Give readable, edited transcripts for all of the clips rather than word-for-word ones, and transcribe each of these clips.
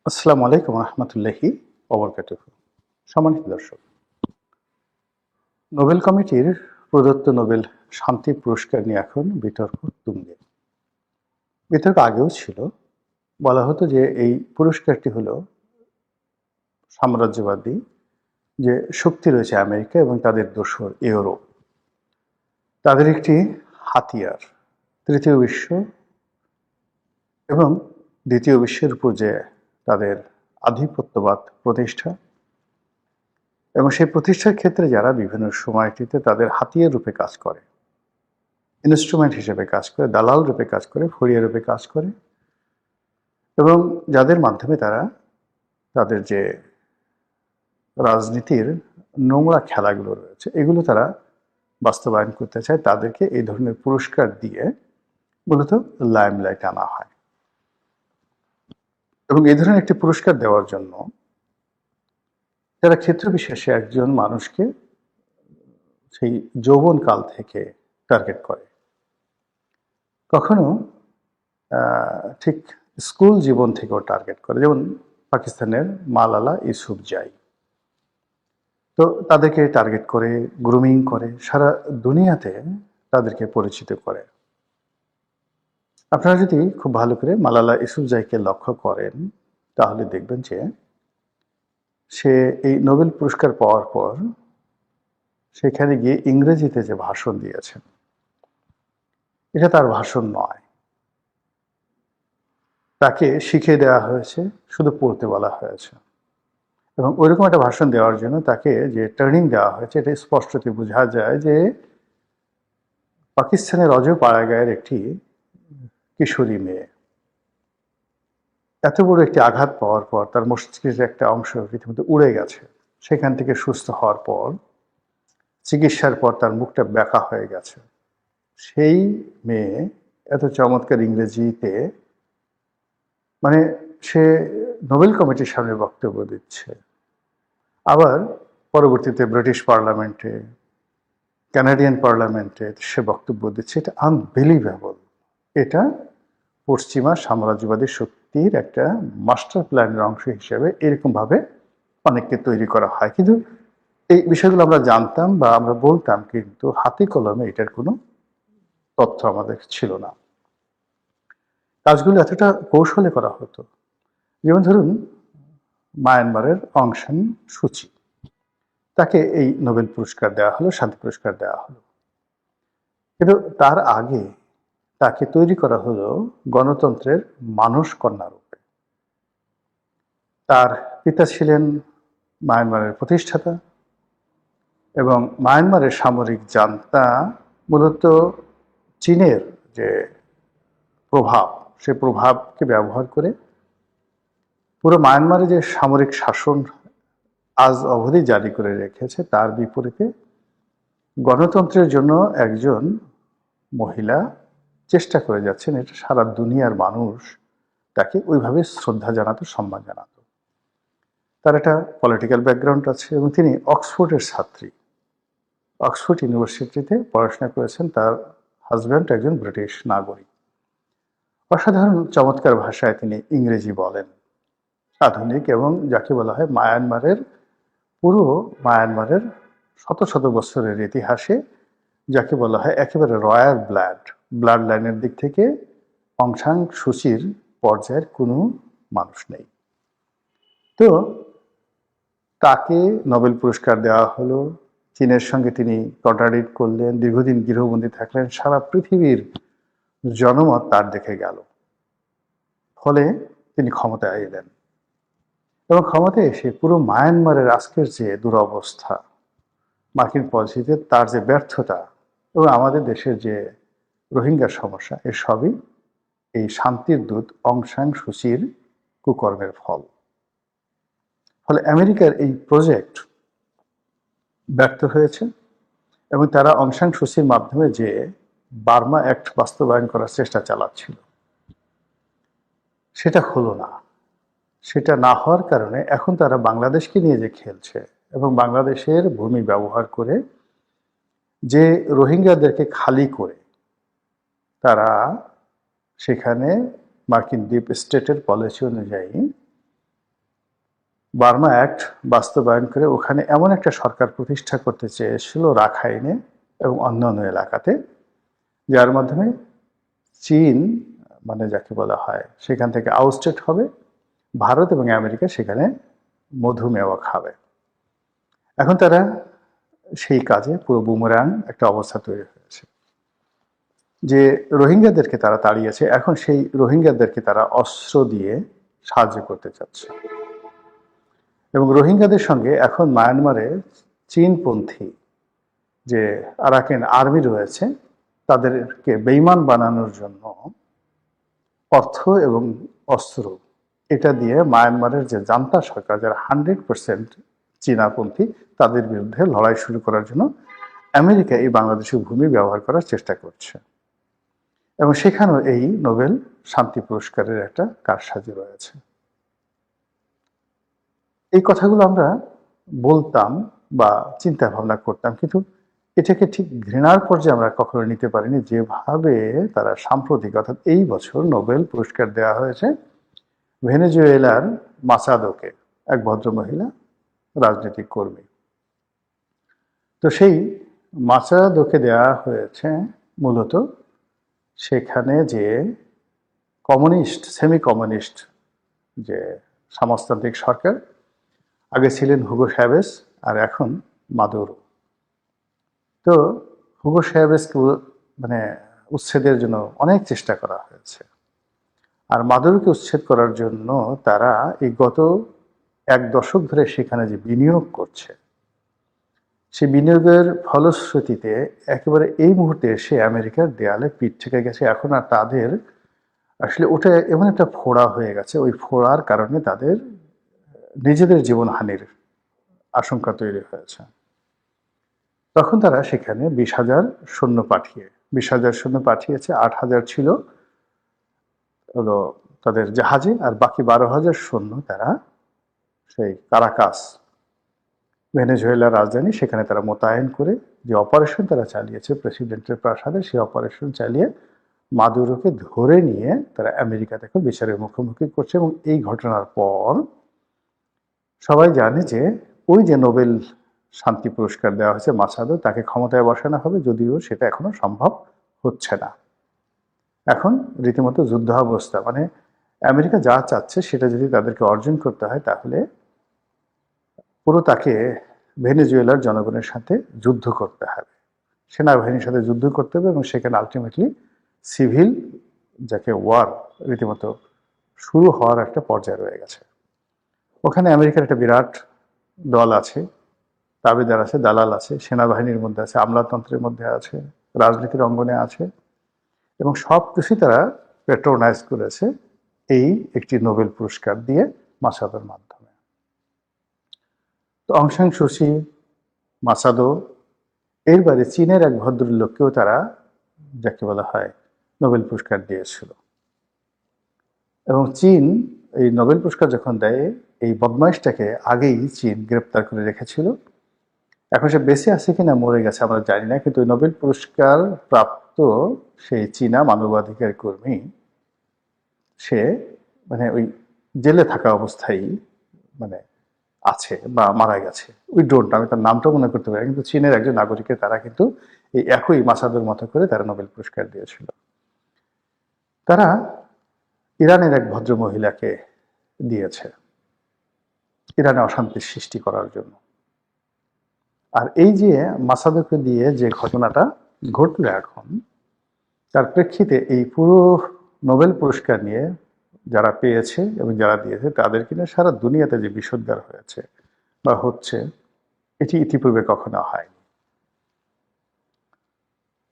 আসসালামু আলাইকুম রহমতুল্লাহি ওবরকাতুহু। সম্মানিত দর্শক, নোবেল কমিটির প্রদত্ত নোবেল শান্তি পুরস্কার নিয়ে এখন বিতর্ক তুঙ্গে। বিতর্ক আগেও ছিল। বলা হতো যে এই পুরস্কারটি হলো সাম্রাজ্যবাদী যে শক্তি রয়েছে আমেরিকা এবং তাদের দোসর ইউরোপ, তাদের একটি হাতিয়ার তৃতীয় বিশ্ব এবং দ্বিতীয় বিশ্বের উপর যে তাদের আধিপত্যবাদ প্রতিষ্ঠা এবং সেই প্রতিষ্ঠার ক্ষেত্রে যারা বিভিন্ন সময়টিতে তাদের হাতিয়ার রূপে কাজ করে, ইনস্ট্রুমেন্ট হিসেবে কাজ করে, দালাল রূপে কাজ করে, ফড়িয়া রূপে কাজ করে এবং যাদের মাধ্যমে তারা তাদের যে রাজনীতির নোংরা খেলাগুলো রয়েছে এগুলো তারা বাস্তবায়ন করতে চায়, তাদেরকে এই ধরনের পুরস্কার দিয়ে মূলত লাইমলাইট আনা হয়। এবং এই ধরনের একটি পুরস্কার দেওয়ার জন্য যারা ক্ষেত্র বিশেষে একজন মানুষকে সেই যৌবনকাল থেকে টার্গেট করে, কখনো ঠিক স্কুল জীবন থেকেও টার্গেট করে, যেমন পাকিস্তানের মালালা ইউসুফজাই। তো তাদেরকে টার্গেট করে, গ্রুমিং করে, সারা দুনিয়াতে তাদেরকে পরিচিত করে। আপনারা যদি খুব ভালো করে মালালা ইউসুফজাইকে লক্ষ্য করেন তাহলে দেখবেন যে সে এই নোবেল পুরস্কার পাওয়ার পর সেখানে গিয়ে ইংরেজিতে যে ভাষণ দিয়েছেন, এটা তার ভাষণ নয়, তাকে শিখিয়ে দেওয়া হয়েছে, শুধু পড়তে বলা হয়েছে। এবং ওইরকম একটা ভাষণ দেওয়ার জন্য তাকে যে ট্রেনিং দেওয়া হয়েছে, এটা স্পষ্টতই বোঝা যায় যে পাকিস্তানের অজপাড়াগাঁয়ের একটি কিশোরী মেয়ে এত বড় একটি আঘাত পাওয়ার পর তার মস্তিষ্কের একটা অংশ রীতিমতো উড়ে গেছে। সেখান থেকে সুস্থ হওয়ার পর, চিকিৎসার পর তার মুখটা ব্যাকা হয়ে গেছে। সেই মেয়ে এত চমৎকার ইংরেজিতে, মানে সে নোবেল কমিটির সামনে বক্তব্য দিচ্ছে, আবার পরবর্তীতে ব্রিটিশ পার্লামেন্টে, কানাডিয়ান পার্লামেন্টে সে বক্তব্য দিচ্ছে। এটা আনবিলিভেবল। এটা পশ্চিমা সাম্রাজ্যবাদী শক্তির একটা মাস্টার প্ল্যানের অংশ হিসেবে এরকমভাবে অনেককে তৈরি করা হয়। কিন্তু এই বিষয়গুলো আমরা জানতাম বা আমরা বলতাম, কিন্তু হাতে কলমে এটার কোনো তথ্য আমাদের ছিল না। কাজগুলো এতটা কৌশলে করা হতো। যেমন ধরুন, মায়ানমারের অং সান সুচি, তাকে এই নোবেল পুরস্কার দেওয়া হলো, শান্তি পুরস্কার দেওয়া হলো। কিন্তু তার আগে তাকে তৈরি করা হলো গণতন্ত্রের মানস কন্যা রূপে। তার পিতা ছিলেন মায়ানমারের প্রতিষ্ঠাতা এবং মায়ানমারের সামরিক জান্তা মূলত চীনের যে প্রভাব, সে প্রভাবকে ব্যবহার করে পুরো মায়ানমারে যে সামরিক শাসন আজ অবধি জারি করে রেখেছে, তার বিপরীতে গণতন্ত্রের জন্য একজন মহিলা চেষ্টা করে যাচ্ছেন। এটা সারা দুনিয়ার মানুষ তাকে ওইভাবে শ্রদ্ধা জানাতো, সম্মান জানাতো। তার একটা পলিটিক্যাল ব্যাকগ্রাউন্ড আছে এবং তিনি অক্সফোর্ডের ছাত্রী। অক্সফোর্ড ইউনিভার্সিটিতে পড়াশোনা করেছেন। তার হাজব্যান্ড একজন ব্রিটিশ নাগরিক। অসাধারণ চমৎকার ভাষায় তিনি ইংরেজি বলেন, আধুনিক, এবং যাকে বলা হয় পুরো মায়ানমারের শত শত বছরের ইতিহাসে যাকে বলা হয় একেবারে রয়্যাল ব্লাড লাইনের দিক থেকে অং সান সুচির পর্যায়ের কোনো মানুষ নেই। তো তাকে নোবেল পুরস্কার দেওয়া হলো। চীনের সঙ্গে তিনি কন্ট্রাডিক্ট করলেন, দীর্ঘদিন গৃহবন্দী থাকলেন, সারা পৃথিবীর জনমত তার দেখে গেল। ফলে তিনি ক্ষমতায় এলেন এবং ক্ষমতায় এসে পুরো মায়ানমারের আজকের যে দুরবস্থা, মার্কিন পলিসিতে তার যে ব্যর্থতা এবং আমাদের দেশের যে রোহিঙ্গার সমস্যা, এর সবই এই শান্তির দূত অং সান সুচির কুকর্মের ফল। ফলে আমেরিকার এই প্রজেক্ট ব্যর্থ হয়েছে এবং তারা অং সান সুচির মাধ্যমে যে বার্মা অ্যাক্ট বাস্তবায়ন করার চেষ্টা চালাচ্ছিল, সেটা হলো না। সেটা না হওয়ার কারণে এখন তারা বাংলাদেশকে নিয়ে যে খেলছে এবং বাংলাদেশের ভূমি ব্যবহার করে যে রোহিঙ্গাদেরকে খালি করে তারা সেখানে মার্কিন ডিপ স্টেটের পলিসি অনুযায়ী বার্মা অ্যাক্ট বাস্তবায়ন করে ওখানে এমন একটা সরকার প্রতিষ্ঠা করতে চেয়েছিল রাখাইনে এবং অন্যান্য এলাকাতে, যার মাধ্যমে চীন মানে যাকে বলা হয় সেখান থেকে আউটস্টেট হবে, ভারত এবং আমেরিকা সেখানে মধুমেহ খাবে। এখন তারা সেই কাজে পুরো বুমেরাং একটা অবস্থা তৈরি হয়েছে যে রোহিঙ্গাদেরকে তারা তাড়িয়েছে, এখন সেই রোহিঙ্গাদেরকে তারা অস্ত্র দিয়ে সাহায্য করতে চাচ্ছে। এবং রোহিঙ্গাদের সঙ্গে এখন মায়ানমারে চীনপন্থী যে আরাকান আর্মি রয়েছে তাদেরকে বেইমান বানানোর জন্য অর্থ এবং অস্ত্র এটা দিয়ে মায়ানমারের যে জান্তা সরকার, যারা 100% চীনাপন্থী, তাদের বিরুদ্ধে লড়াই শুরু করার জন্য আমেরিকা এই বাংলাদেশের ভূমি ব্যবহার করার চেষ্টা করছে। এবং সেখানেও এই নোবেল শান্তি পুরস্কারের একটা কারসাজি রয়েছে। এই কথাগুলো আমরা বলতাম বা চিন্তা ভাবনা করতাম, কিন্তু এটাকে ঠিক ঘৃণার পর্যায়ে আমরা কখনো নিতে পারিনি যেভাবে তারা সাম্প্রতিক অর্থাৎ এই বছর নোবেল পুরস্কার দেওয়া হয়েছে ভেনেজুয়েলার মাসাদোকে, এক ভদ্রমহিলা রাজনৈতিক কর্মী। তো সেই মাসাদোকে দেওয়া হয়েছে মূলত সেখানে যে কমিউনিস্ট সেমি কমিউনিস্ট যে সমাজতান্ত্রিক সরকার, আগে ছিলেন হুগো চ্যাভেজ আর এখন মাদুরো। তো হুগো চ্যাভেজকে মানে উচ্ছেদের জন্য অনেক চেষ্টা করা হয়েছে, আর মাদুরোকে উচ্ছেদ করার জন্য তারা এই গত 1 দশক ধরে সেখানে যে বিনিয়োগ করছে, সেই বিনিয়োগের ফলশ্রুতিতে একেবারে এই মুহূর্তে এসে আমেরিকার দেয়ালে পিঠ থেকে গেছে। এখন আর তাদের আসলে ওটা এমন একটা ফোড়া হয়ে গেছে, ওই ফোড়ার কারণে তাদের নিজেদের জীবনহানির আশঙ্কা তৈরি হয়েছে। তখন তারা সেখানে 20,000 সৈন্য পাঠিয়ে 20,000 সৈন্য পাঠিয়েছে। 8,000 ছিল হলো তাদের জাহাজে, আর বাকি 12,000 সৈন্য তারা সেই কারাকাস ভেনেজুয়েলার রাজধানী সেখানে তারা মোতায়েন করে যে অপারেশন তারা চালিয়েছে প্রেসিডেন্টের প্রাসাদে, সেই অপারেশন চালিয়ে মাদুরোকে ধরে নিয়ে তারা আমেরিকাতে এখন বিচারের মুখোমুখি করছে। এবং এই ঘটনার পর সবাই জানে যে ওই যে নোবেল শান্তি পুরস্কার দেওয়া হয়েছে মাসাদো, তাকে ক্ষমতায় বসানো হবে, যদিও সেটা এখনো সম্ভব হচ্ছে না। এখন রীতিমতো যুদ্ধাবস্থা, মানে আমেরিকা যা চাচ্ছে সেটা যদি তাদেরকে অর্জন করতে হয় তাহলে পুরো তাকে ভেনেজুয়েলার জনগণের সাথে যুদ্ধ করতে হবে, সেনাবাহিনীর সাথে যুদ্ধ করতে হবে, এবং সেখানে আলটিমেটলি সিভিল যাকে ওয়ার রীতিমতো শুরু হওয়ার একটা পর্যায়ে রয়ে গেছে। ওখানে আমেরিকার একটা বিরাট দল আছে, দাবিদার আছে, দালাল আছে, সেনাবাহিনীর মধ্যে আছে, আমলাতন্ত্রের মধ্যে আছে, রাজনীতির অঙ্গনে আছে, এবং সব কিছুই তারা পেট্রোনাইজ করেছে এই একটি নোবেল পুরস্কার দিয়ে মাসাদোর মাধ্যমে। তো অং সান সু চি, মাসাদো, এর বাইরে চীনের এক ভদ্রলোককেও তারা যাকে বলা হয় নোবেল পুরস্কার দিয়েছিল। এবং চীন এই নোবেল পুরস্কার যখন দেয়, এই বদমাইশটাকে আগেই চীন গ্রেপ্তার করে রেখেছিল। এখন সে বেঁচে আছে কিনা মরে গেছে আমরা জানি না, কিন্তু ওই নোবেল পুরস্কার প্রাপ্ত সেই চীনা মানবাধিকার কর্মী সে মানে ওই জেলে থাকা অবস্থায় মানে আছে বা মারা গেছে, উই ডোন্ট, আমি তার নামটা মনে করতে পারি, কিন্তু চীনের একজন নাগরিককে তারা কিন্তু এই একই মাসাদোর মতো করে তারা নোবেল পুরস্কার দিয়েছিল। তারা ইরানের এক ভদ্র মহিলাকে দিয়েছে ইরানে অশান্তির সৃষ্টি করার জন্য। আর এই যে মাসাদোকে দিয়ে যে ঘটনাটা ঘটলো এখন, তার প্রেক্ষিতে এই পুরো নোবেল পুরস্কার নিয়ে যারা পেয়েছে এবং যারা দিয়েছে তাদের কিনে সারা দুনিয়াতে যে বিষোদ্গার হয়েছে বা হচ্ছে, এটি ইতিপূর্বে কখনো হয়নি।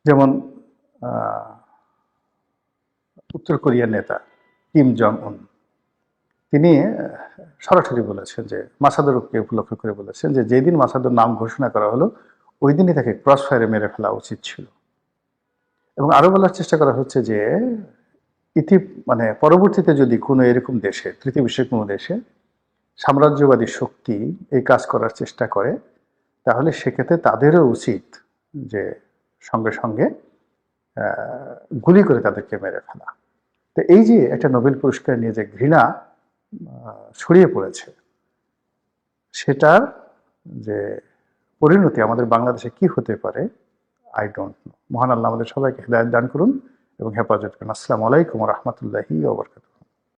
যেমন উত্তর কোরিয়ার নেতা কিম জং উন, তিনি সরাসরি বলেছেন যে মাসাদোরকে উপলক্ষ করে বলেছেন যে যেদিন মাসাদোর নাম ঘোষণা করা হলো ওই দিনই তাকে ক্রস ফায়ারে মেরে ফেলা উচিত ছিল। এবং আরো বলার চেষ্টা করা হচ্ছে যে মানে পরবর্তীতে যদি কোনো এরকম দেশে, তৃতীয় বিশ্বের কোনো দেশে সাম্রাজ্যবাদী শক্তি এই কাজ করার চেষ্টা করে, তাহলে সেক্ষেত্রে তাদেরও উচিত যে সঙ্গে সঙ্গে গুলি করে তাদেরকে মেরে ফেলা। তো এই যে একটা নোবেল পুরস্কার নিয়ে যে ঘৃণা ছড়িয়ে পড়েছে, সেটার যে পরিণতি আমাদের বাংলাদেশে কি হতে পারে, আই ডোন্ট নো। মহান আল্লাহ আমাদের সবাইকে হেদায়েত দান করুন এবং হেফাজত করুন। আসসালামু আলাইকুম ওয়া রাহমাতুল্লাহি ওয়া বারাকাতুহু।